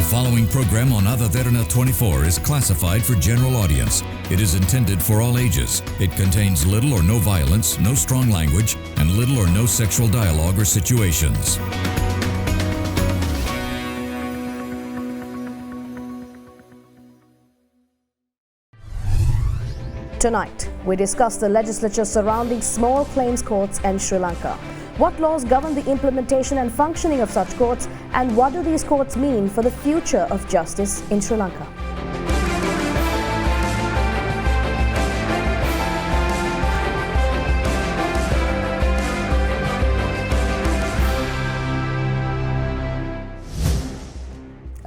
following program on Derana 24 is classified for general audience. It is intended for all ages. It contains little or no violence, no strong language, and little or no sexual dialogue or situations. Tonight, we discuss the legislature surrounding small claims courts in Sri Lanka. What laws govern the implementation and functioning of such courts, and what do these courts mean for the future of justice in Sri Lanka?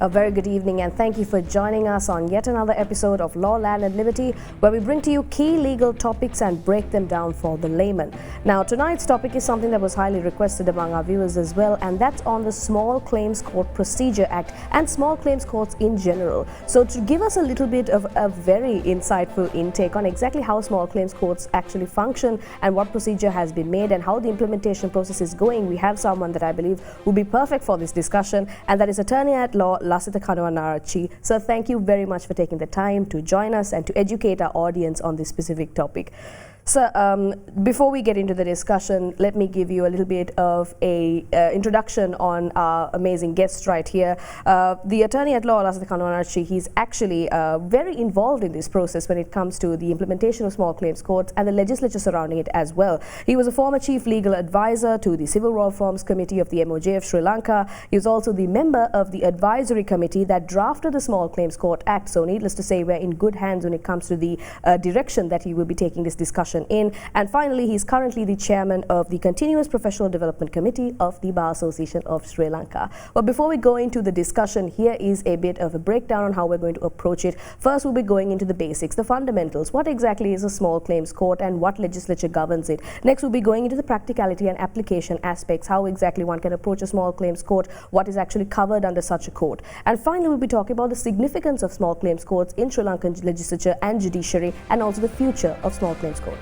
A very good evening and thank you for joining us on yet another episode of Law, Land and Liberty, where we bring to you key legal topics and break them down for the layman. Now, tonight's topic is something that was highly requested among our viewers as well, and that's on the Small Claims Court Procedure Act and small claims courts in general. So to give us a little bit of a very insightful intake on exactly how small claims courts actually function and what procedure has been made and how the implementation process is going, we have someone that I believe will be perfect for this discussion, and that is Attorney at Law Lasitha Kanuwanaarachi. So thank you very much for taking the time to join us and to educate our audience on this specific topic. So before we get into the discussion, let me give you a little bit of a introduction on our amazing guest right here. The Attorney at Law, Lasitha Kanuwanaarachi, he's actually very involved in this process when it comes to the implementation of small claims courts and the legislature surrounding it as well. He was a former Chief Legal Advisor to the Civil Reforms Committee of the MOJ of Sri Lanka. He was also the member of the Advisory Committee that drafted the Small Claims Court Act. So needless to say, we're in good hands when it comes to the direction that he will be taking this discussion in. And finally, he's currently the chairman of the Continuous Professional Development Committee of the Bar Association of Sri Lanka. But before we go into the discussion, here is a bit of a breakdown on how we're going to approach it. First, we'll be going into the basics, the fundamentals. What exactly is a small claims court and what legislature governs it? Next, we'll be going into the practicality and application aspects, how exactly one can approach a small claims court, what is actually covered under such a court. And finally, we'll be talking about the significance of small claims courts in Sri Lankan legislature and judiciary, and also the future of small claims courts.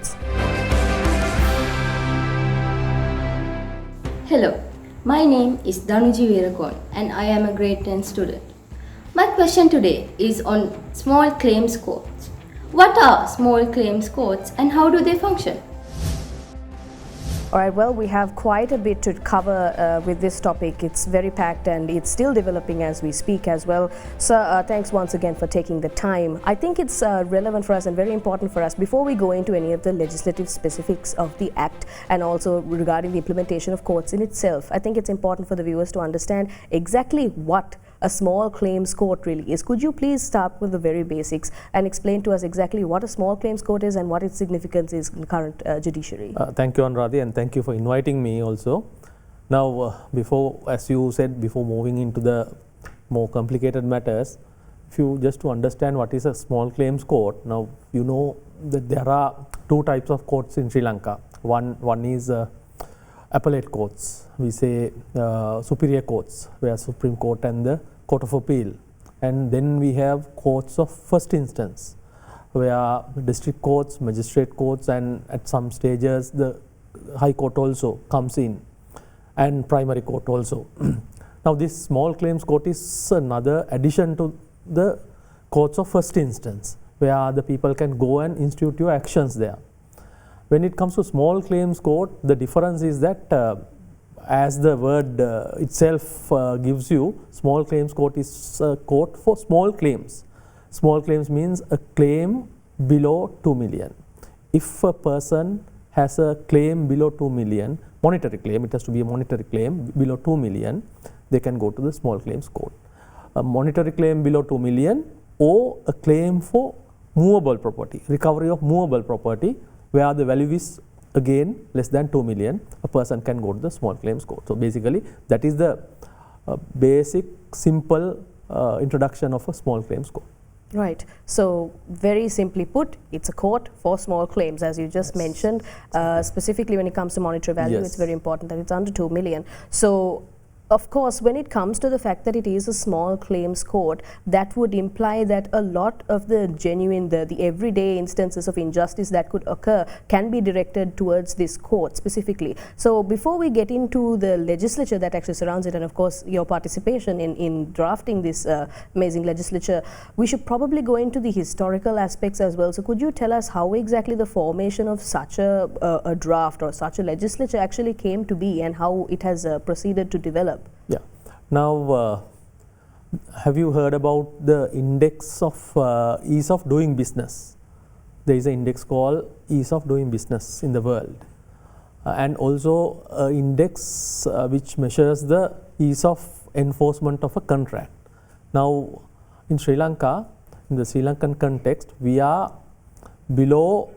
Hello, my name is Danuji Veerakon and I am a grade 10 student. My question today is on small claims courts. What are small claims courts and how do they function? All right, well, we have quite a bit to cover with this topic. It's very packed and it's still developing as we speak as well. So thanks once again for taking the time. I think it's relevant for us and very important for us before we go into any of the legislative specifics of the Act and also regarding the implementation of courts in itself. I think it's important for the viewers to understand exactly what a small claims court really is. Could you please start with the very basics and explain to us exactly what a small claims court is and what its significance is in the current judiciary? Thank you, Anuradhi, and thank you for inviting me also. Now, before, as you said, before moving into the more complicated matters, if you just to understand what is a small claims court, now you know that there are two types of courts in Sri Lanka. One is appellate courts, we say superior courts, where Supreme Court and the Court of Appeal, and then we have courts of first instance, where district courts, magistrate courts, and at some stages the High Court also comes in, and primary court also. Now this small claims court is another addition to the courts of first instance, where the people can go and institute your actions there. When it comes to small claims court, the difference is that as the word itself gives you, small claims court is a court for small claims. Small claims means a claim below 2 million. If a person has a claim below 2 million, monetary claim, it has to be a monetary claim below 2 million, they can go to the small claims court. A monetary claim below 2 million or a claim for movable property, recovery of movable property, where the value is again less than 2 million, a person can go to the small claims court. So basically that is the basic simple introduction of a small claims court. Right. So very simply put, it's a court for small claims, as you just mentioned. Specifically when it comes to monetary value, it's very important that it's under 2 million. So Of course, when it comes to the fact that it is a small claims court, that would imply that a lot of the genuine, the everyday instances of injustice that could occur can be directed towards this court specifically. So before we get into the legislature that actually surrounds it, and of course your participation in drafting this amazing legislature, we should probably go into the historical aspects as well. So could you tell us how exactly the formation of such a draft or such a legislature actually came to be and how it has proceeded to develop? Yeah. Now, have you heard about the index of ease of doing business? There is an index called ease of doing business in the world, and also an index which measures the ease of enforcement of a contract. Now, in Sri Lanka, in the Sri Lankan context, we are below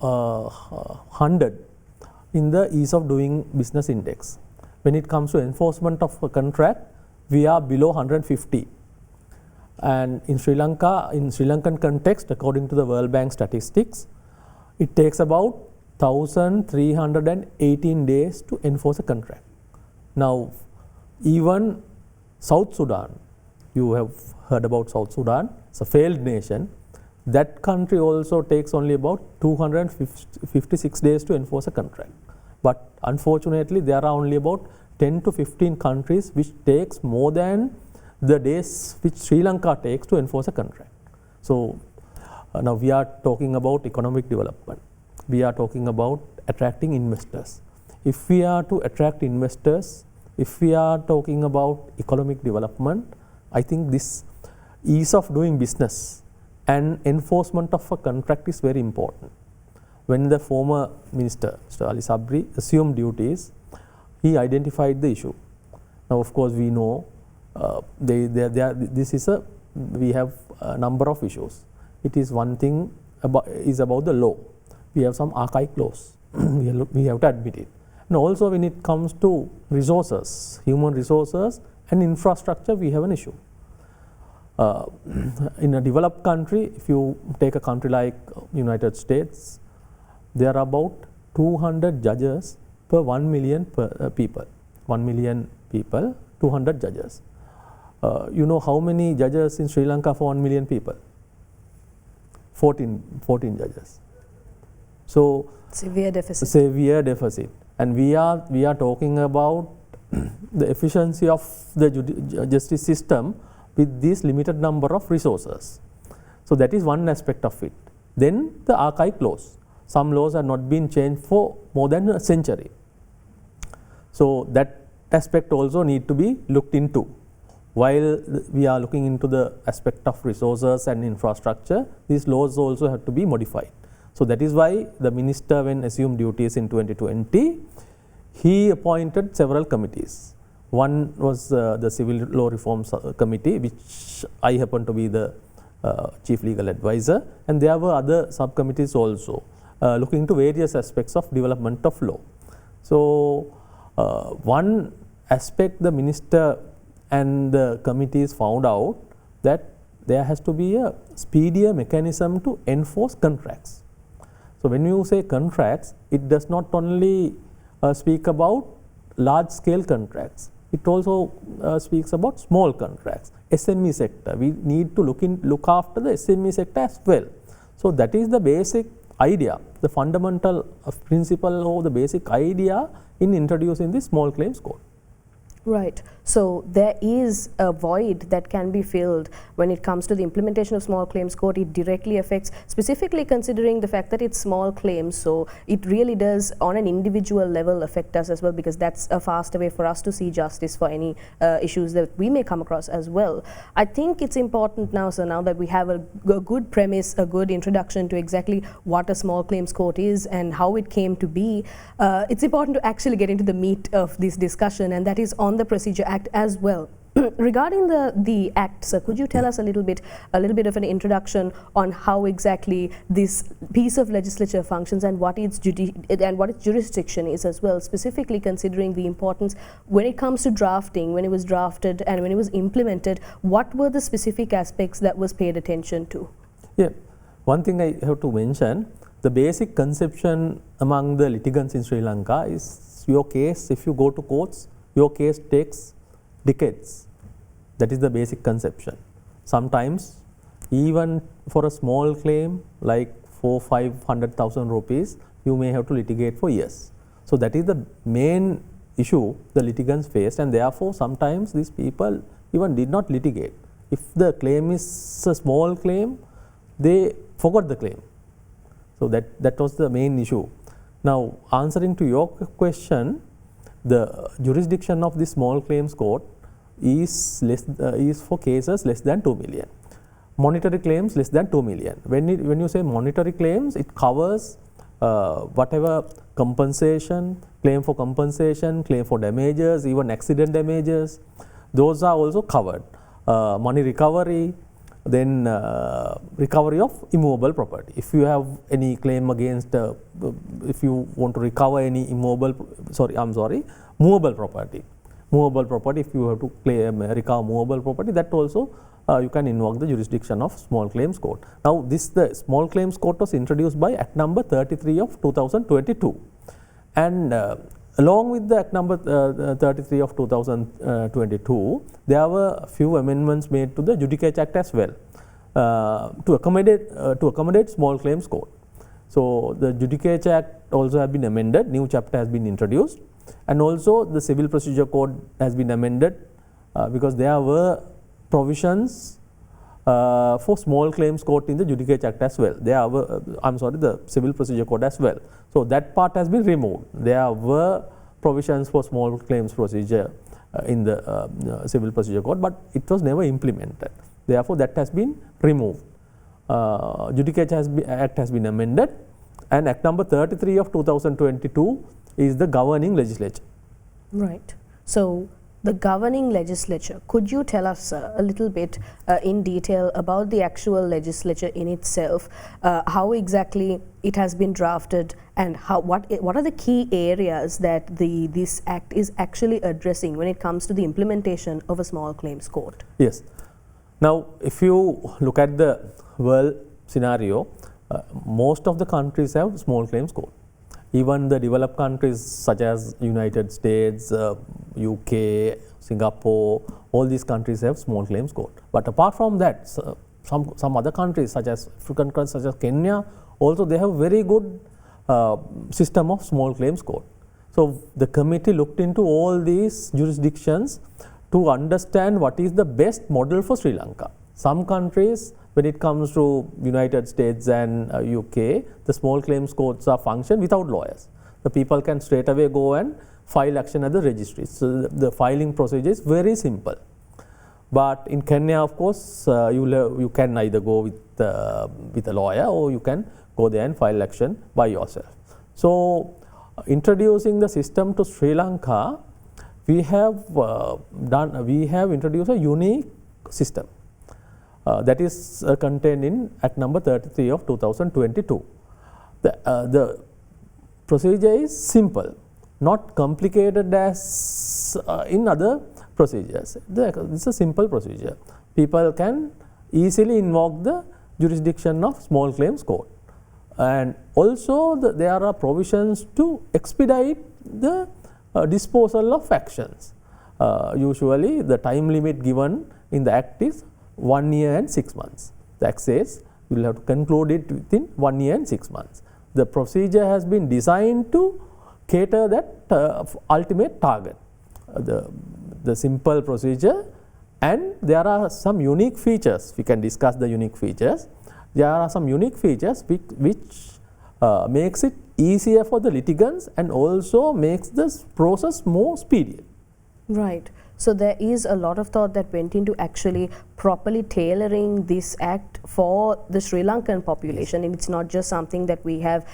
100 in the ease of doing business index. When it comes to enforcement of a contract, we are below 150. And in Sri Lanka, in Sri Lankan context, according to the World Bank statistics, it takes about 1,318 days to enforce a contract. Now, even South Sudan, you have heard about South Sudan, it's a failed nation. That country also takes only about 256 days to enforce a contract. But unfortunately, there are only about 10 to 15 countries which takes more than the days which Sri Lanka takes to enforce a contract. So now we are talking about economic development. We are talking about attracting investors. If we are to attract investors, if we are talking about economic development, I think this ease of doing business and enforcement of a contract is very important. When the former minister, Mr. Ali Sabri, assumed duties, he identified the issue. Now, of course, we know we have a number of issues. It is one thing about the law. We have some archaic laws. we have to admit it. And also, when it comes to resources, human resources and infrastructure, we have an issue. In a developed country, if you take a country like United States, there are about 200 judges per 1 million people. 1 million people, 200 judges. You know how many judges in Sri Lanka for 1 million people? 14 judges. So severe deficit. Severe deficit. And we are talking about the efficiency of the justice system with this limited number of resources. So that is one aspect of it. Then the archaic laws. Some laws have not been changed for more than a century. So that aspect also need to be looked into. While we are looking into the aspect of resources and infrastructure, these laws also have to be modified. So that is why the minister, when assumed duties in 2020, he appointed several committees. One was the Civil Law Reforms Committee, which I happen to be the Chief Legal Advisor, and there were other subcommittees also looking into various aspects of development of law. So one aspect the minister and the committees found out that there has to be a speedier mechanism to enforce contracts. So when you say contracts, it does not only speak about large scale contracts, it also speaks about small contracts, SME sector. We need to look after the SME sector as well. So that is the basic idea, the fundamental principle or the basic idea in introducing the small claims court. Right. So there is a void that can be filled when it comes to the implementation of small claims court. It directly affects, specifically considering the fact that it's small claims, so it really does on an individual level affect us as well, because that's a faster way for us to see justice for any issues that we may come across as well. I think it's important now, so now that we have a good premise, a good introduction to exactly what a small claims court is and how it came to be, it's important to actually get into the meat of this discussion, and that is on the Procedure Act as well. Regarding the Act, sir, could you tell us a little bit of an introduction on how exactly this piece of legislature functions and what its jurisdiction is as well, specifically considering the importance when it comes to drafting, when it was drafted and when it was implemented, what were the specific aspects that was paid attention to? Yeah, one thing I have to mention, the basic conception among the litigants in Sri Lanka is your case, if you go to courts, your case takes decades. That is the basic conception. Sometimes even for a small claim like 400,000-500,000 rupees, you may have to litigate for years. So that is the main issue the litigants faced, and therefore sometimes these people even did not litigate. If the claim is a small claim, they forgot the claim. So that was the main issue. Now, answering to your question, the jurisdiction of the small claims court is for cases less than 2 million. Monetary claims less than 2 million. When you say monetary claims, it covers whatever compensation, claim for compensation, claim for damages, even accident damages, those are also covered. Money recovery, then recovery of immovable property. If you have any claim against, if you want to recover any movable property. Movable property, if you have to claim, recover movable property, that also you can invoke the jurisdiction of small claims court. Now, the small claims court was introduced by Act number 33 of 2022, and along with the Act number 33 of 2022, there were a few amendments made to the Judicature Act as well to accommodate small claims court. So the Judicature Act also has been amended, new chapter has been introduced, and also the Civil Procedure Code has been amended because there were provisions for small claims court in the Judicature Act as well. There were, the Civil Procedure Code as well. So that part has been removed. There were provisions for small claims procedure in the Civil Procedure Code, but it was never implemented. Therefore, that has been removed. Judicature Act has been amended, and Act number 33 of 2022 is the governing legislature. Right. So the governing legislature, could you tell us a little bit in detail about the actual legislature in itself, how exactly it has been drafted, and what are the key areas that this act is actually addressing when it comes to the implementation of a small claims court? Yes. Now, if you look at the world scenario, most of the countries have small claims court. Even the developed countries such as United States, UK, Singapore, all these countries have small claims court. But apart from that, some other countries such as African countries such as Kenya, also they have very good system of small claims court. So the committee looked into all these jurisdictions to understand what is the best model for Sri Lanka. Some countries, when it comes to United States and UK, the small claims courts are function without lawyers. The people can straight away go and file action at the registry. So the filing procedure is very simple. But in Kenya, of course, you can either go with a lawyer, or you can go there and file action by yourself. So introducing the system to Sri Lanka, we have introduced a unique system. That is contained in Act number 33 of 2022. The procedure is simple, not complicated as in other procedures. It's a simple procedure. People can easily invoke the jurisdiction of small claims court. And also there are provisions to expedite the disposal of actions. Usually the time limit given in the Act is 1 year and 6 months. The Act says you will have to conclude it within 1 year and 6 months. The procedure has been designed to cater that ultimate target, the simple procedure, and there are some unique features. We can discuss the unique features. There are some unique features which makes it easier for the litigants and also makes this process more speedy. Right. So there is a lot of thought that went into actually properly tailoring this act for the Sri Lankan population, and it's not just something that we have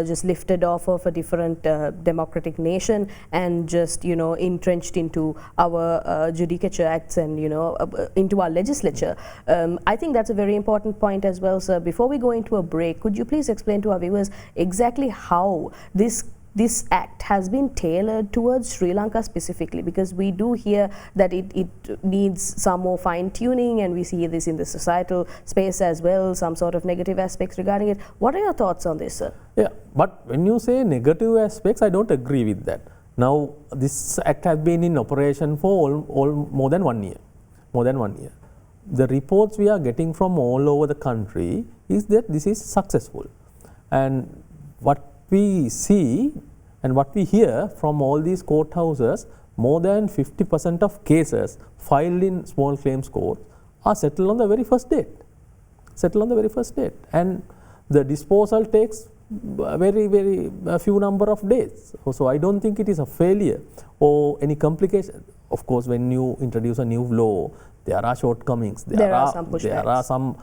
just lifted off of a different democratic nation and just entrenched into our judicature acts and into our legislature. I think that's a very important point as well, sir. Before we go into a break, could you please explain to our viewers exactly how this act has been tailored towards Sri Lanka specifically, because we do hear that it needs some more fine tuning, and we see this in the societal space as well, some sort of negative aspects regarding it. What are your thoughts on this, sir? Yeah, but when you say negative aspects, I don't agree with that. Now, this act has been in operation for more than 1 year. More than 1 year. The reports we are getting from all over the country is that this is successful. And what we see and what we hear from all these courthouses, more than 50% of cases filed in small claims court are settled on the very first date. Settled on the very first date. And the disposal takes very few number of days. So I don't think it is a failure or any complication. Of course, when you introduce a new law, there are shortcomings. There are some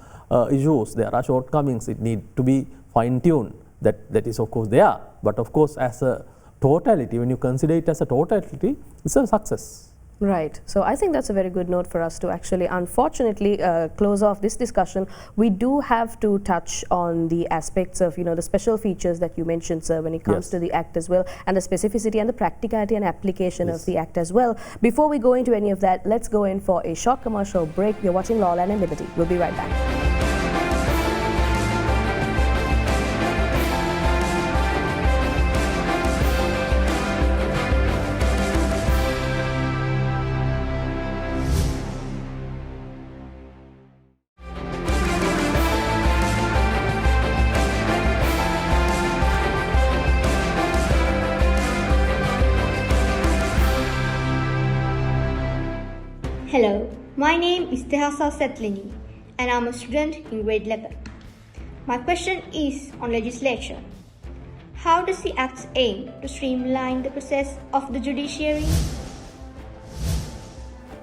issues. There are shortcomings. It need to be fine-tuned. That is of course there. But of course, as a totality, when you consider it as a totality, it's a success. Right. So I think that's a very good note for us to actually, unfortunately, close off this discussion. We do have to touch on the aspects of, the special features that you mentioned, sir, when it comes to the Act as well, and the specificity and the practicality and application of the Act as well. Before we go into any of that, let's go in for a short commercial break. You're watching Law, Land and Liberty. We'll be right back. Hello, my name is Tehasa Setlini and I'm a student in grade 11. My question is on legislature. How does the Act aim to streamline the process of the judiciary?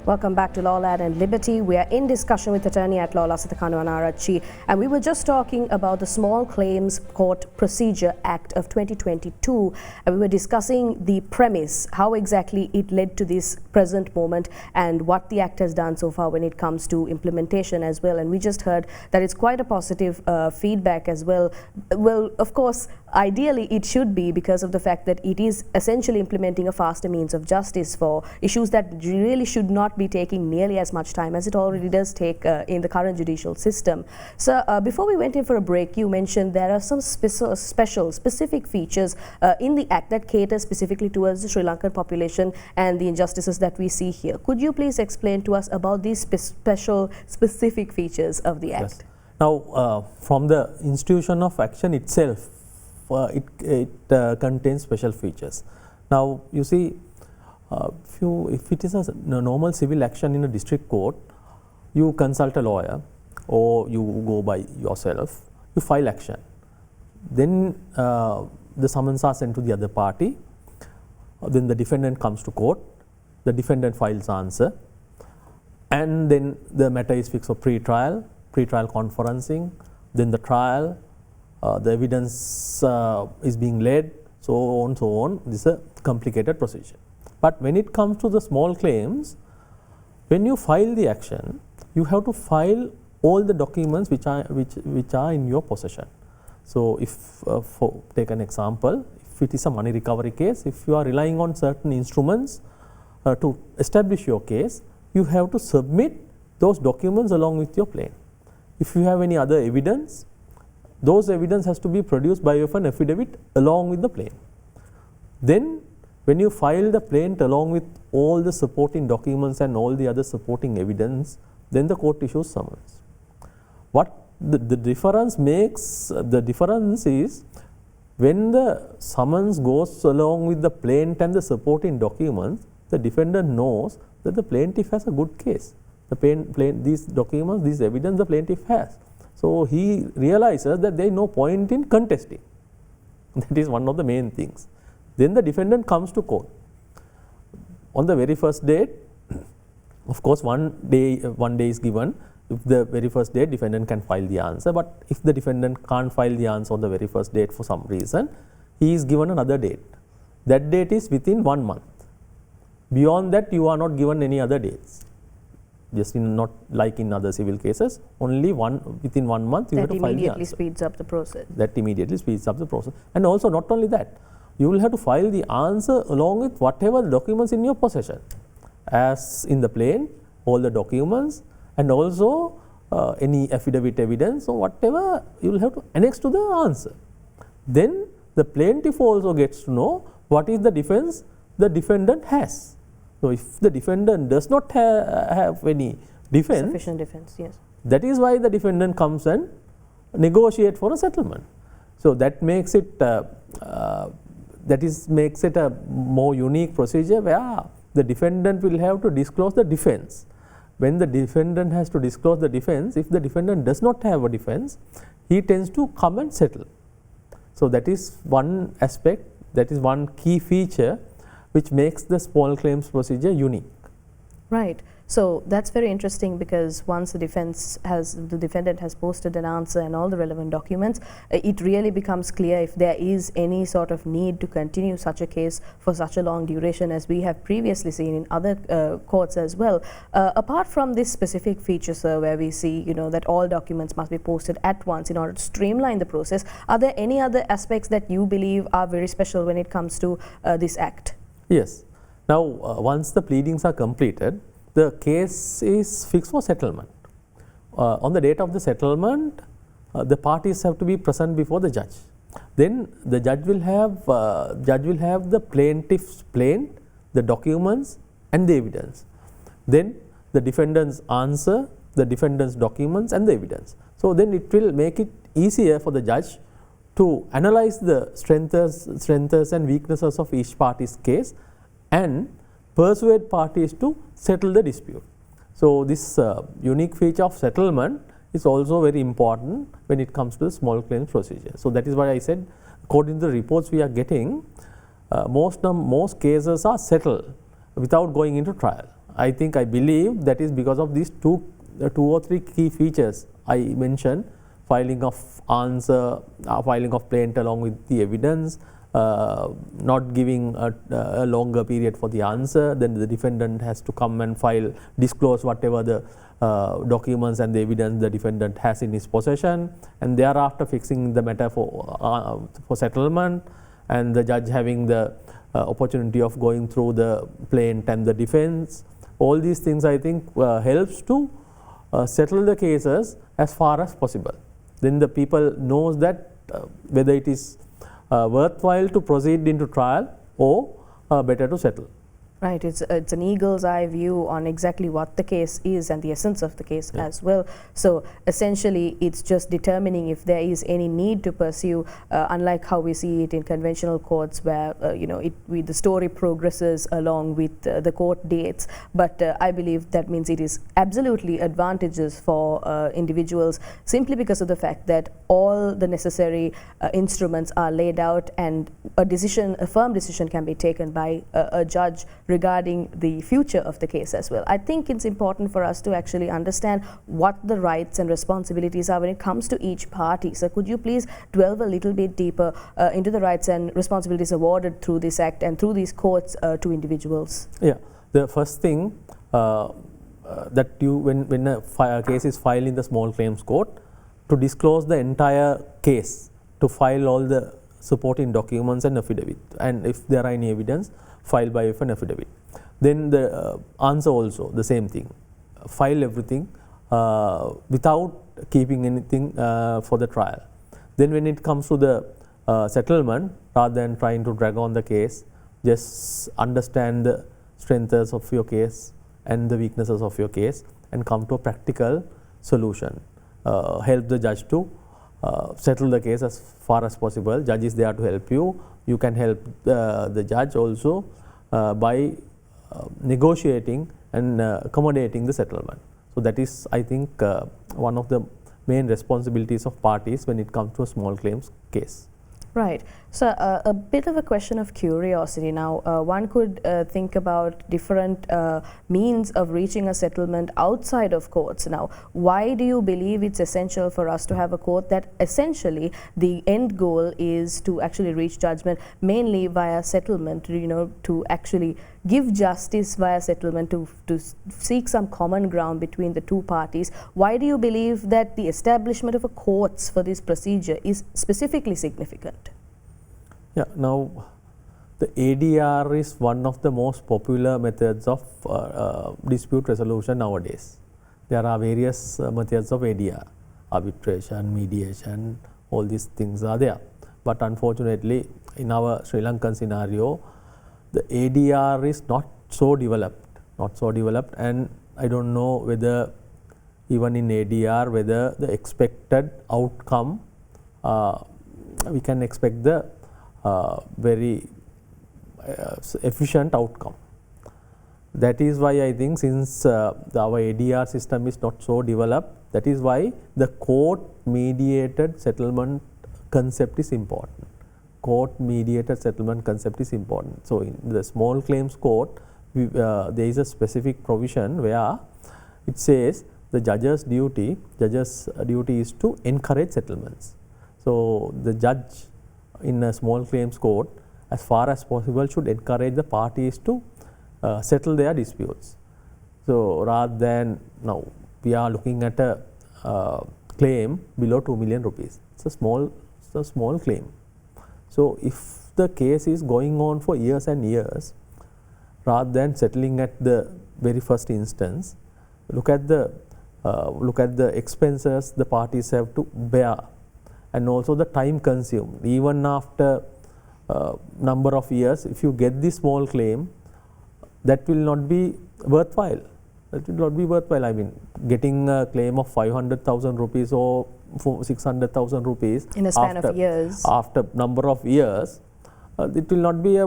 Welcome back to Law, Land and Liberty. We are in discussion with attorney at law Lasitha Kanuwanaarachi, and we were just talking about the Small Claims Court Procedure Act of 2022, and we were discussing the premise, how exactly it led to this present moment and what the Act has done so far when it comes to implementation as well. And we just heard that it's quite a positive feedback as well. Well, of course, ideally it should be, because of the fact that it is essentially implementing a faster means of justice for issues that really should not be taking nearly as much time as it already does take in the current judicial system. So before we went in for a break, you mentioned there are some specific features in the Act that cater specifically towards the Sri Lankan population and the injustices that we see here. Could you please explain to us about these specific features of the Act? Yes. Now, from the institution of action itself, it contains special features. Now, you see, if it is a normal civil action in a district court, you consult a lawyer or you go by yourself, you file action. Then the summons are sent to the other party. Then the defendant comes to court. The defendant files answer, and then the matter is fixed for pre-trial conferencing. Then the trial, the evidence is being led, so on. This is a complicated procedure. But when it comes to the small claims, when you file the action, you have to file all the documents which are in your possession. So, if take an example, if it is a money recovery case, if you are relying on certain instruments to establish your case, you have to submit those documents along with your plaint. If you have any other evidence, those evidence has to be produced by an affidavit along with the plaint. Then, when you file the plaint along with all the supporting documents and all the other supporting evidence, then the court issues summons. What the difference makes, the difference is when the summons goes along with the plaint and the supporting documents, the defendant knows that the plaintiff has a good case. These documents, this evidence the plaintiff has. So he realizes that there is no point in contesting. That is one of the main things. Then the defendant comes to court. On the very first date, of course, one day is given. If the very first date, defendant can file the answer. But if the defendant can't file the answer on the very first date for some reason, he is given another date. That date is within 1 month. Beyond that, you are not given any other dates. Just not like in other civil cases, only within 1 month you have to file the answer. That immediately speeds up the process. That immediately speeds up the process. And also, not only that, you will have to file the answer along with whatever documents in your possession, as in the plaint, all the documents, and also any affidavit evidence or whatever you will have to annex to the answer. Then the plaintiff also gets to know what is the defense the defendant has. So, if the defendant does not have any defense, Sufficient defense, yes. that is why the defendant comes and negotiate for a settlement. So, that makes it makes it a more unique procedure where the defendant will have to disclose the defense. When the defendant has to disclose the defense, if the defendant does not have a defense, he tends to come and settle. So, that is one aspect, that is one key feature which makes the small claims procedure unique. Right. So that's very interesting, because once the defendant has posted an answer and all the relevant documents, it really becomes clear if there is any sort of need to continue such a case for such a long duration, as we have previously seen in other courts as well. Apart from this specific feature, sir, where we see that all documents must be posted at once in order to streamline the process, are there any other aspects that you believe are very special when it comes to this act? Yes. Now, once the pleadings are completed, the case is fixed for settlement. On the date of the settlement, the parties have to be present before the judge. Then the judge will have the plaintiff's plaint, the documents and the evidence. Then the defendant's answer, the defendant's documents and the evidence. So then it will make it easier for the judge to analyze the strengths and weaknesses of each party's case and persuade parties to settle the dispute. So this unique feature of settlement is also very important when it comes to the small claims procedure. So that is why I said, according to the reports we are getting, most cases are settled without going into trial. I believe that is because of these two or three key features I mentioned: filing of answer, filing of plaint along with the evidence, not giving a longer period for the answer. Then the defendant has to come and disclose whatever the documents and the evidence the defendant has in his possession, and thereafter fixing the matter for settlement, and the judge having the opportunity of going through the plaint and the defense. All these things I think helps to settle the cases as far as possible. Then the people knows that whether it is worthwhile to proceed into trial or better to settle. Right, it's an eagle's eye view on exactly what the case is and the essence of the case as well. So essentially it's just determining if there is any need to pursue, unlike how we see it in conventional courts where the story progresses along with the court dates. But I believe that means it is absolutely advantageous for individuals, simply because of the fact that all the necessary instruments are laid out, and a firm decision can be taken by a judge regarding the future of the case as well. I think it's important for us to actually understand what the rights and responsibilities are when it comes to each party. So could you please delve a little bit deeper into the rights and responsibilities awarded through this act and through these courts to individuals? Yeah, the first thing that when a case is filed in the small claims court, to disclose the entire case, to file all the supporting documents and affidavit, and if there are any evidence, file by an affidavit. Then the answer also the same thing, file everything without keeping anything for the trial. Then when it comes to the settlement, rather than trying to drag on the case, just understand the strengths of your case and the weaknesses of your case and come to a practical solution. Help the judge to settle the case as far as possible. Judge is there to help you. You can help the judge also by negotiating and accommodating the settlement. So that is, I think, one of the main responsibilities of parties when it comes to a small claims case. Right. So a bit of a question of curiosity now. One could think about different means of reaching a settlement outside of courts. Now, why do you believe it's essential for us to have a court that essentially the end goal is to actually reach judgment mainly via settlement, to actually give justice via settlement, to seek some common ground between the two parties? Why do you believe that the establishment of a courts for this procedure is specifically significant? Yeah, now the ADR is one of the most popular methods of dispute resolution nowadays. There are various methods of ADR, arbitration, mediation, all these things are there. But unfortunately, in our Sri Lankan scenario, the ADR is not so developed, and I don't know whether even in ADR whether the expected outcome we can expect the very efficient outcome. That is why I think since our ADR system is not so developed, that is why the court mediated settlement concept is important. Court mediated settlement concept is important. So, in the small claims court there is a specific provision where it says the judge's duty is to encourage settlements. So, the judge in a small claims court as far as possible should encourage the parties to settle their disputes. So, rather than now we are looking at a claim below 2 million rupees. It's a small claim. So, if the case is going on for years and years, rather than settling at the very first instance, look at the expenses the parties have to bear, and also the time consumed. Even after number of years, if you get the small claim, that will not be worthwhile. I mean, getting a claim of 500,000 rupees or 600,000 rupees in a span of years. After number of years, it will not be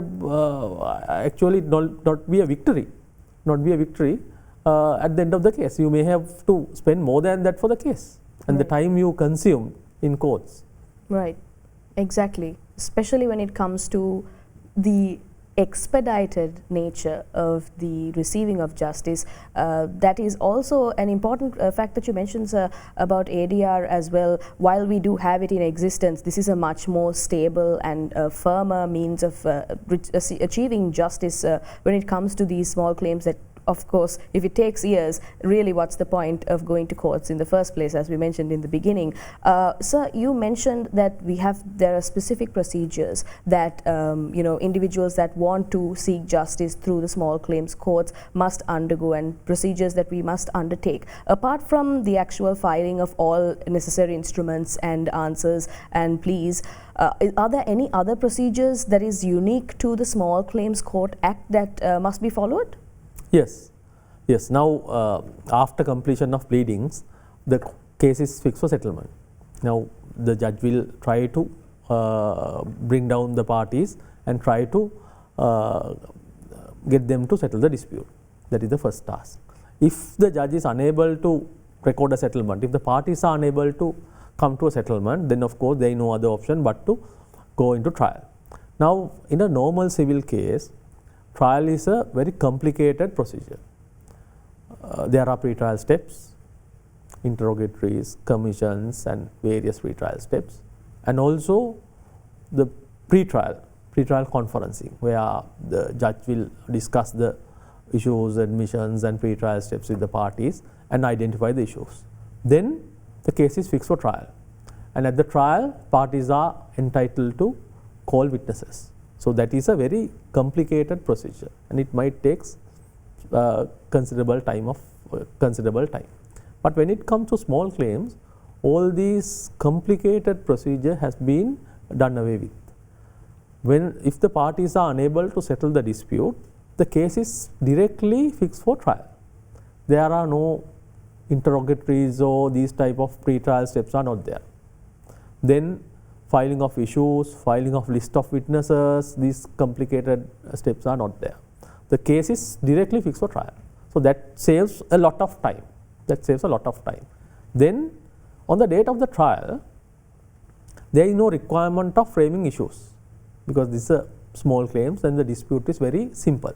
actually not be a victory. At the end of the case, you may have to spend more than that for the case, and the time you consume in courts. Right, exactly. Especially when it comes to the expedited nature of the receiving of justice. That is also an important fact that you mentioned, sir, about ADR as well. While we do have it in existence, this is a much more stable and firmer means of achieving justice when it comes to these small claims that, of course, if it takes years, really what's the point of going to courts in the first place, as we mentioned in the beginning. Sir, you mentioned that there are specific procedures that individuals that want to seek justice through the small claims courts must undergo, and procedures that we must undertake. Apart from the actual filing of all necessary instruments and answers and pleas, are there any other procedures that is unique to the Small Claims Court Act that must be followed? Yes. Now, after completion of pleadings, the case is fixed for settlement. Now, the judge will try to bring down the parties and try to get them to settle the dispute. That is the first task. If the judge is unable to record a settlement, if the parties are unable to come to a settlement, then of course there is no other option but to go into trial. Now, in a normal civil case, trial is a very complicated procedure. There are pre-trial steps, interrogatories, commissions, and various pre-trial steps, and also the pre-trial conferencing, where the judge will discuss the issues, admissions, and pre-trial steps with the parties and identify the issues. Then the case is fixed for trial, and at the trial, parties are entitled to call witnesses. So, that is a very complicated procedure, and it might take considerable time. But when it comes to small claims, all these complicated procedure has been done away with. If the parties are unable to settle the dispute, the case is directly fixed for trial. There are no interrogatories or these type of pre-trial steps are not there. Then filing of issues, filing of list of witnesses, these complicated steps are not there. The case is directly fixed for trial. So, that saves a lot of time. Then on the date of the trial, there is no requirement of framing issues, because this is a small claims and the dispute is very simple.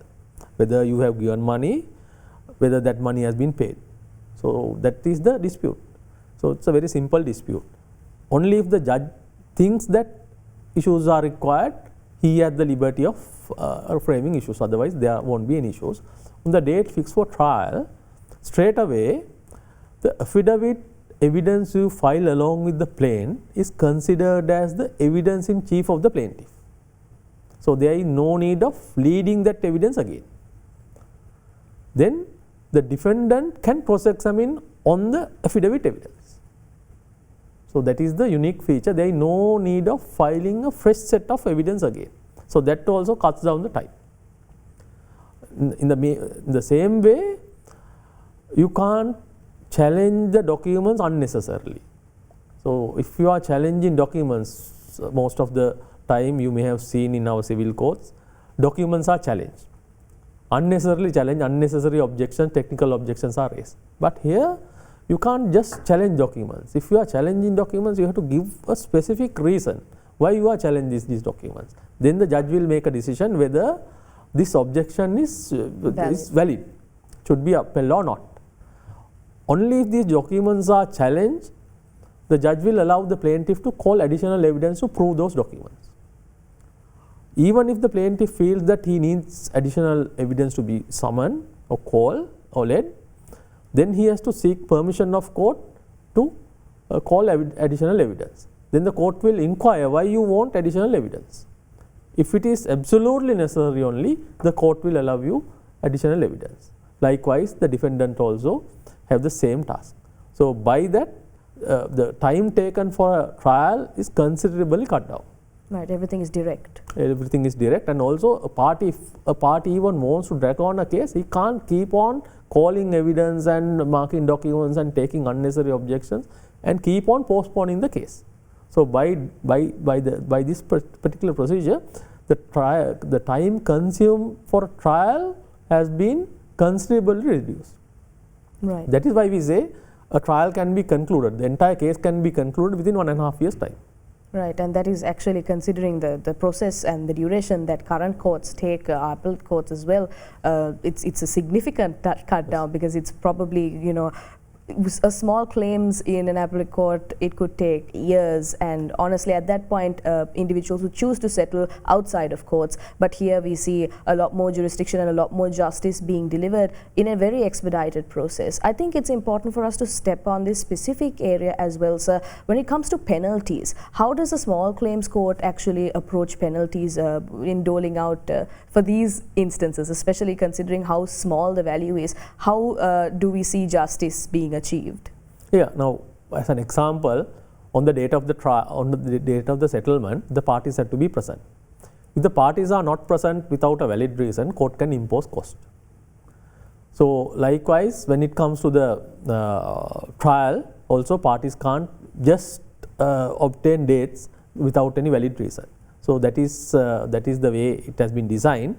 Whether you have given money, whether that money has been paid. So, that is the dispute. So, it is a very simple dispute. Only if the judge thinks that issues are required, he has the liberty of framing issues, otherwise there won't be any issues. On the date fixed for trial, straight away the affidavit evidence you file along with the plaint is considered as the evidence in chief of the plaintiff. So, there is no need of leading that evidence again. Then the defendant can cross-examine on the affidavit evidence. So, that is the unique feature. There is no need of filing a fresh set of evidence again. So, that also cuts down the time. in the same way, you can't challenge the documents unnecessarily. So, if you are challenging documents, most of the time you may have seen in our civil courts, documents are challenged. Unnecessarily challenged, unnecessary objections, technical objections are raised. But here, you can't just challenge documents. If you are challenging documents, you have to give a specific reason why you are challenging these documents. Then the judge will make a decision whether this objection is valid, should be upheld or not. Only if these documents are challenged, the judge will allow the plaintiff to call additional evidence to prove those documents. Even if the plaintiff feels that he needs additional evidence to be summoned or called or led, then he has to seek permission of court to call additional evidence. Then the court will inquire why you want additional evidence. If it is absolutely necessary only, the court will allow you additional evidence. Likewise, the defendant also have the same task. So, by that the time taken for a trial is considerably cut down. Right, everything is direct. Everything is direct, and also if a party even wants to drag on a case, he can't keep on calling evidence and marking documents and taking unnecessary objections and keep on postponing the case. So, by this particular procedure, the time consumed for a trial has been considerably reduced. Right. That is why we say a trial can be concluded, the entire case can be concluded within 1.5 years' time. Right, and that is actually considering the process and the duration that current courts take, appellate courts as well. It's a significant cut down, because it's probably, you know, a small claims in an appellate court, it could take years, and honestly at that point individuals would choose to settle outside of courts. But here we see a lot more jurisdiction and a lot more justice being delivered in a very expedited process. I think it's important for us to step on this specific area as well, sir. When it comes to penalties, how does a small claims court actually approach penalties in doling out for these instances, especially considering how small the value is? How do we see justice being achieved? Yeah, now as an example, on the date of the trial, on the date of the settlement, the parties have to be present. If the parties are not present without a valid reason, court can impose cost. So likewise, when it comes to the trial, also parties can't just obtain dates without any valid reason. So that is the way it has been designed.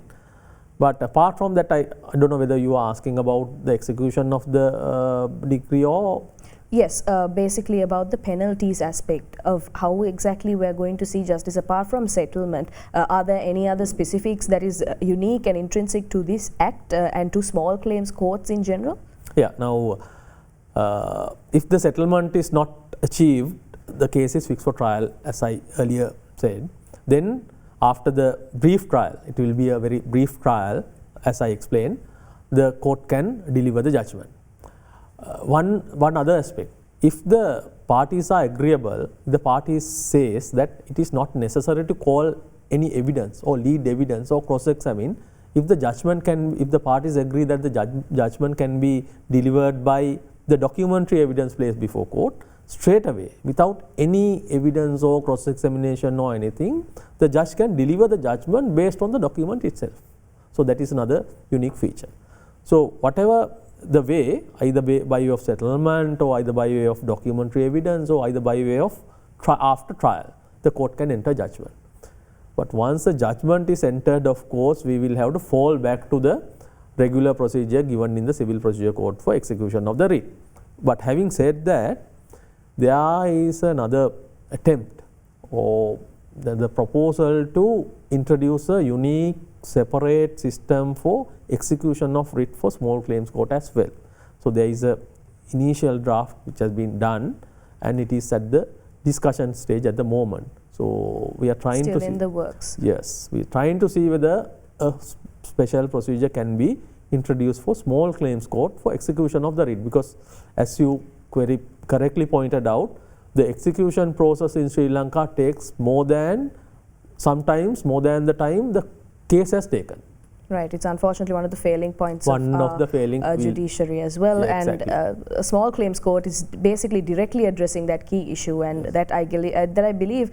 But apart from that, I don't know whether you are asking about the execution of the decree or... Yes, basically about the penalties aspect of how exactly we are going to see justice apart from settlement. Are there any other specifics that is unique and intrinsic to this act and to small claims courts in general? Yeah, now if the settlement is not achieved, the case is fixed for trial, as I earlier said. Then after the brief trial, it will be a very brief trial, as I explained, the court can deliver the judgment. One other aspect, if the parties are agreeable, the parties says that it is not necessary to call any evidence or lead evidence or cross-examine. If the parties agree that the judgment can be delivered by the documentary evidence placed before court, straight away, without any evidence or cross-examination or anything, the judge can deliver the judgment based on the document itself. So that is another unique feature. So whatever the way, either by way of settlement or either by way of documentary evidence or either by way of after trial, the court can enter judgment. But once the judgment is entered, of course, we will have to fall back to the regular procedure given in the Civil Procedure Code for execution of the writ. But having said that, there is another attempt or the proposal to introduce a unique separate system for execution of writ for small claims court as well. So there is a initial draft which has been done and it is at the discussion stage at the moment. So we are trying Still to in the works. Yes, we are trying to see whether a special procedure can be introduced for small claims court for execution of the writ, because as you very correctly pointed out, the execution process in Sri Lanka takes sometimes more than the time the case has taken. Right, it's unfortunately one of the failing points of the failing judiciary as well, yeah, exactly. And a small claims court is basically directly addressing that key issue, and that I believe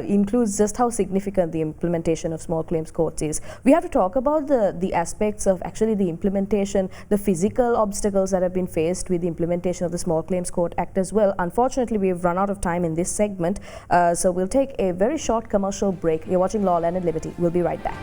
includes just how significant the implementation of small claims courts is. We have to talk about the aspects of actually the implementation, the physical obstacles that have been faced with the implementation of the Small Claims Court Act as well. Unfortunately, we've run out of time in this segment, so we'll take a very short commercial break. You're watching Law, Land and Liberty. We'll be right back.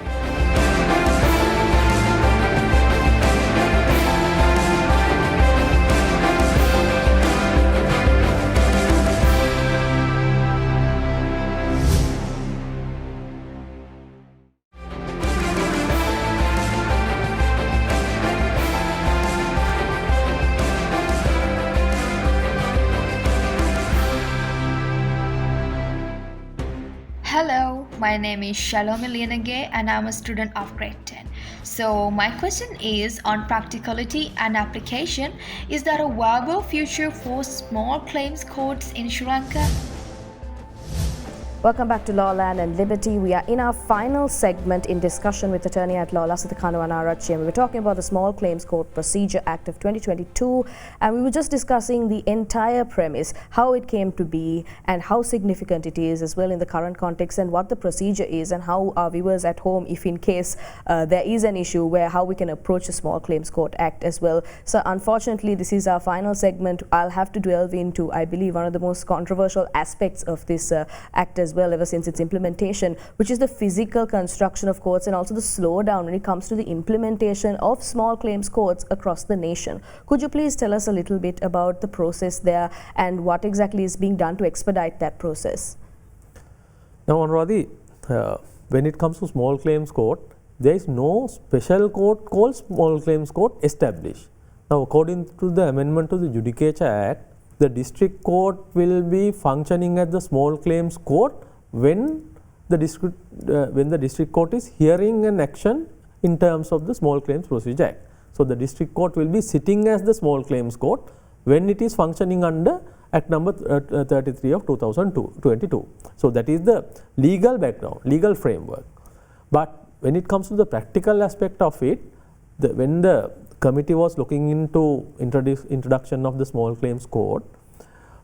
Hello, my name is Shalom Elianage and I'm a student of grade 10. So my question is on practicality and application. Is there a viable future for small claims courts in Sri Lanka? Welcome back to Law, Land and Liberty. We are in our final segment in discussion with attorney at law Lasitha Kanuwanaarachi, and we were talking about the Small Claims Court Procedure Act of 2022, and we were just discussing the entire premise, how it came to be and how significant it is as well in the current context, and what the procedure is, and how our viewers at home, if in case there is an issue, where how we can approach the Small Claims Court Act as well. So unfortunately, this is our final segment. I'll have to delve into, I believe, one of the most controversial aspects of this act as well ever since its implementation, which is the physical construction of courts and also the slowdown when it comes to the implementation of small claims courts across the nation. Could you please tell us a little bit about the process there and what exactly is being done to expedite that process? Now, Anuradhi, when it comes to small claims court, there is no special court called Small Claims Court established. Now, according to the amendment to the Judicature Act, the district court will be functioning as the small claims court when the district court is hearing an action in terms of the Small Claims Procedure Act. So, the district court will be sitting as the small claims court when it is functioning under Act number 33 of 2022. So, that is the legal background, legal framework. But when it comes to the practical aspect of it, when the committee was looking into introduction of the small claims court,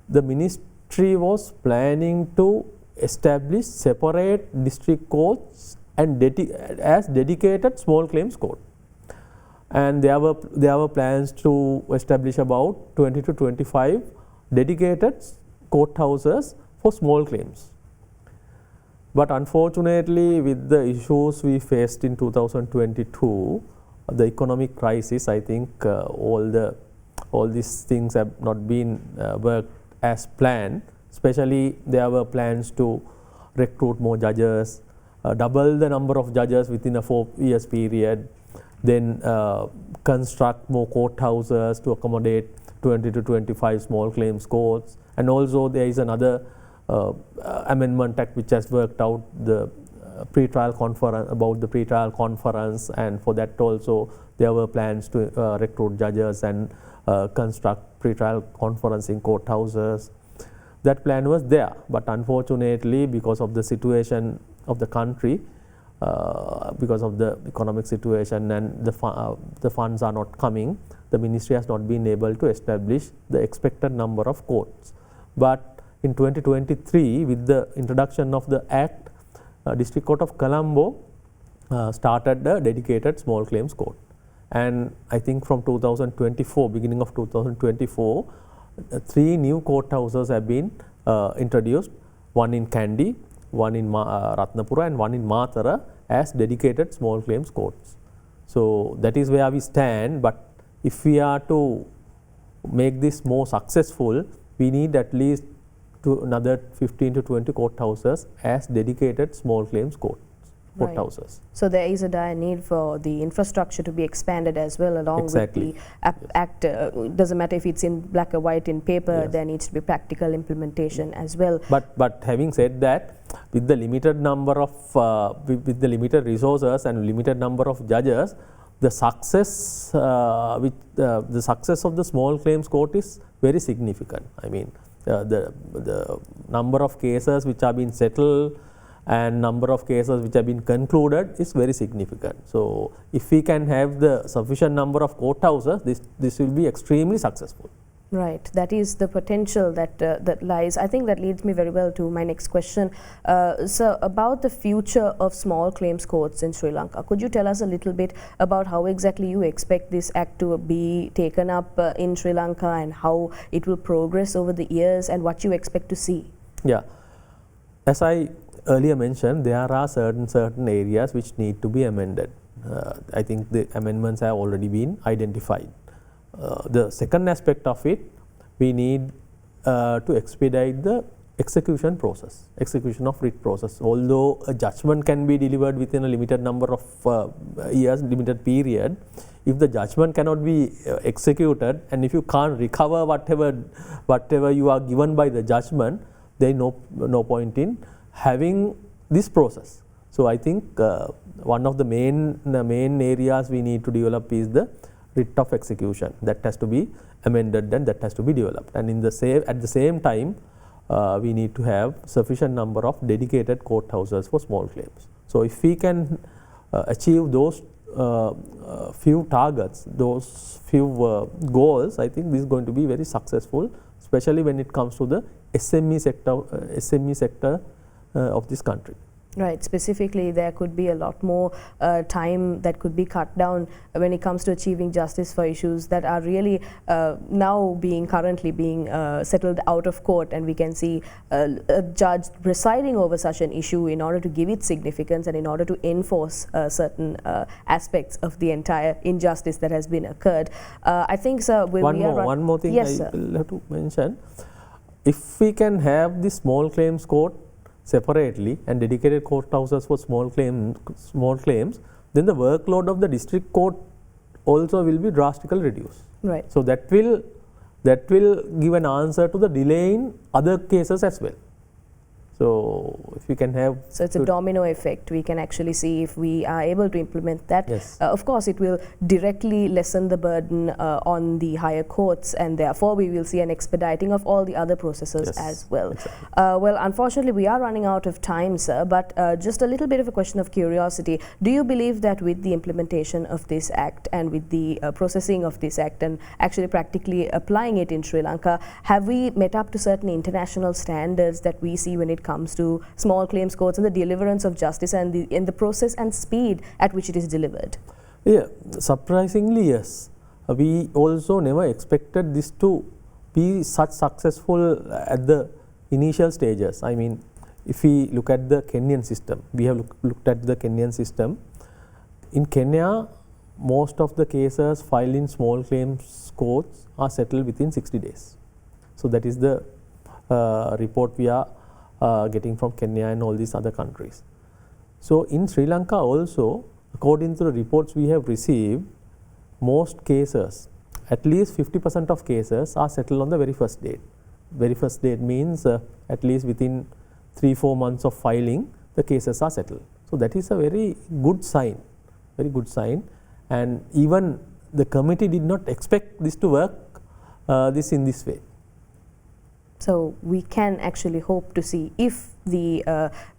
the ministry was planning to establish separate district courts and as dedicated small claims court. And there were plans to establish about 20 to 25 dedicated courthouses for small claims. But unfortunately, with the issues we faced in 2022, the economic crisis, I think all these things have not been worked as planned. Especially, there were plans to recruit more judges, double the number of judges within a 4 years period, then construct more courthouses to accommodate 20 to 25 small claims courts. And also there is another amendment act which has worked out the pre-trial conference, about the pre-trial conference, and for that also there were plans to recruit judges and construct pre-trial conferencing courthouses. That plan was there, but unfortunately, because of the situation of the country, because of the economic situation and the funds are not coming, the ministry has not been able to establish the expected number of courts. But in 2023, with the introduction of the Act, District Court of Colombo started a dedicated small claims court. And I think from 2024, beginning of 2024, 3 new courthouses have been introduced, one in Kandy, one in Ratnapura and one in Matara as dedicated small claims courts. So, that is where we stand, but if we are to make this more successful, we need at least another 15 to 20 courthouses as dedicated small claims courthouses. Right. So there is a dire need for the infrastructure to be expanded as well, along exactly. with the act. Doesn't matter if it's in black or white in paper, yes. There needs to be practical implementation as well. But having said that, with the limited number of with the limited resources and limited number of judges, the success the success of the small claims court is very significant. I mean, the number of cases which are being settled and number of cases which have been concluded is very significant. So, if we can have the sufficient number of courthouses, this will be extremely successful. Right, that is the potential that lies. I think that leads me very well to my next question. So, about the future of small claims courts in Sri Lanka, could you tell us a little bit about how exactly you expect this act to be taken up in Sri Lanka, and how it will progress over the years, and what you expect to see? Yeah, as I earlier mentioned, there are certain areas which need to be amended. I think the amendments have already been identified. The second aspect of it, we need to expedite the execution of writ process. Although a judgment can be delivered within a limited number of years, limited period, if the judgment cannot be executed, and if you can't recover whatever you are given by the judgment, there is no point in having this process. So, I think one of the main areas we need to develop is the writ of execution. That has to be amended and that has to be developed, and at the same time we need to have sufficient number of dedicated courthouses for small claims. So, if we can achieve those few targets, those few goals, I think this is going to be very successful, especially when it comes to the SME sector of this country. Right, specifically there could be a lot more time that could be cut down when it comes to achieving justice for issues that are really now currently being settled out of court, and we can see a judge presiding over such an issue in order to give it significance and in order to enforce certain aspects of the entire injustice that has been occurred. I think, sir, one more thing, yes, I will have to mention. If we can have the small claims court separately and dedicated courthouses for small claims, then the workload of the district court also will be drastically reduced. Right. So, that will give an answer to the delay in other cases as well. So, if we can have... So, it's a domino effect. We can actually see if we are able to implement that. Yes. Of course, it will directly lessen the burden on the higher courts, and therefore we will see an expediting of all the other processes as well. Exactly. Well, unfortunately, we are running out of time, sir, but just a little bit of a question of curiosity. Do you believe that with the implementation of this act and with the processing of this act and actually practically applying it in Sri Lanka, have we met up to certain international standards that we see when it comes to small claims courts and the deliverance of justice and the process and speed at which it is delivered? Yeah, surprisingly, yes. We also never expected this to be such successful at the initial stages. I mean, if we look at the Kenyan system, we have looked at the Kenyan system. In Kenya, most of the cases filed in small claims courts are settled within 60 days. So, that is the report we are getting from Kenya and all these other countries. So, in Sri Lanka also, according to the reports we have received, most cases, at least 50% of cases are settled on the very first date. Very first date means at least within 3-4 months of filing, the cases are settled. So, that is a very good sign, and even the committee did not expect this to work in this way. So, we can actually hope to see if the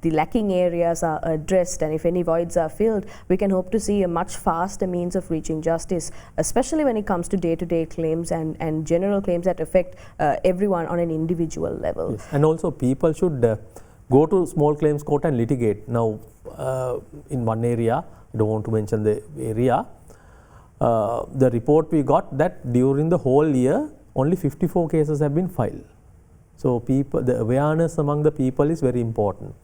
lacking areas are addressed and if any voids are filled, we can hope to see a much faster means of reaching justice, especially when it comes to day-to-day claims and general claims that affect everyone on an individual level. Yes. And also people should go to small claims court and litigate. Now, in one area, I don't want to mention the area, the report we got that during the whole year, only 54 cases have been filed. So, the awareness among the people is very important.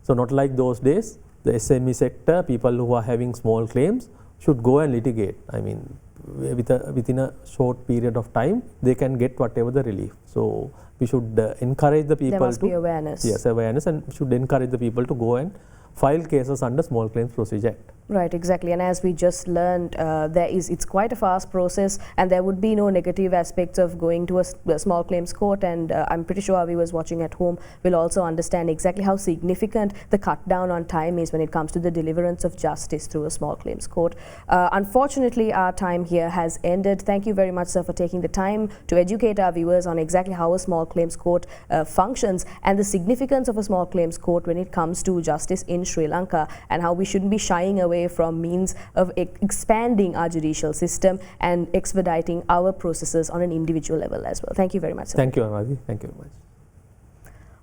So, not like those days, the SME sector, people who are having small claims should go and litigate. I mean, within a short period of time, they can get whatever the relief. So, we should encourage the people there must be awareness. Yes, awareness, and should encourage the people to go and file cases under Small Claims Procedure Act. Right, exactly. And as we just learned, it's quite a fast process, and there would be no negative aspects of going to a small claims court. And I'm pretty sure our viewers watching at home will also understand exactly how significant the cut down on time is when it comes to the deliverance of justice through a small claims court. Unfortunately, our time here has ended. Thank you very much, sir, for taking the time to educate our viewers on exactly how a small claims court functions and the significance of a small claims court when it comes to justice in Sri Lanka, and how we shouldn't be shying away from means of expanding our judicial system and expediting our processes on an individual level as well. Thank you very much, sir. Thank you, Anadi. Thank you very much.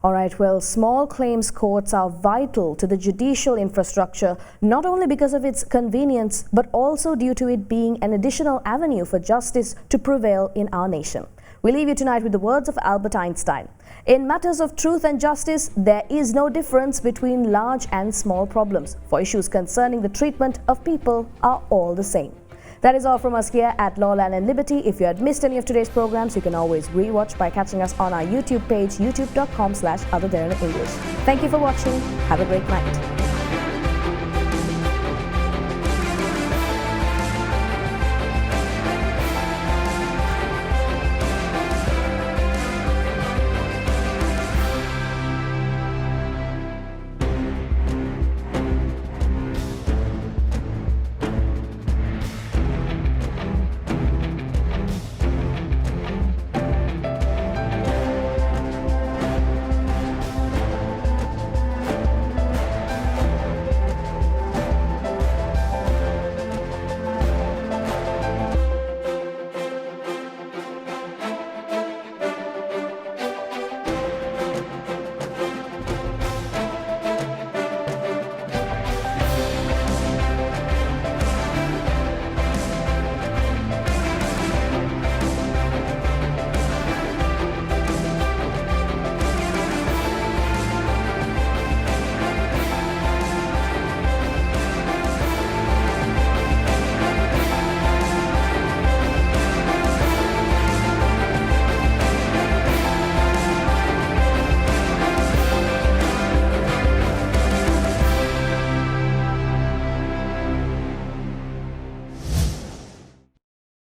All right, well, small claims courts are vital to the judicial infrastructure, not only because of its convenience, but also due to it being an additional avenue for justice to prevail in our nation. We leave you tonight with the words of Albert Einstein. In matters of truth and justice, there is no difference between large and small problems, for issues concerning the treatment of people are all the same. That is all from us here at Law, Land and Liberty. If you had missed any of today's programs, you can always rewatch by catching us on our YouTube page, youtube.com/otherderana English. Thank you for watching. Have a great night.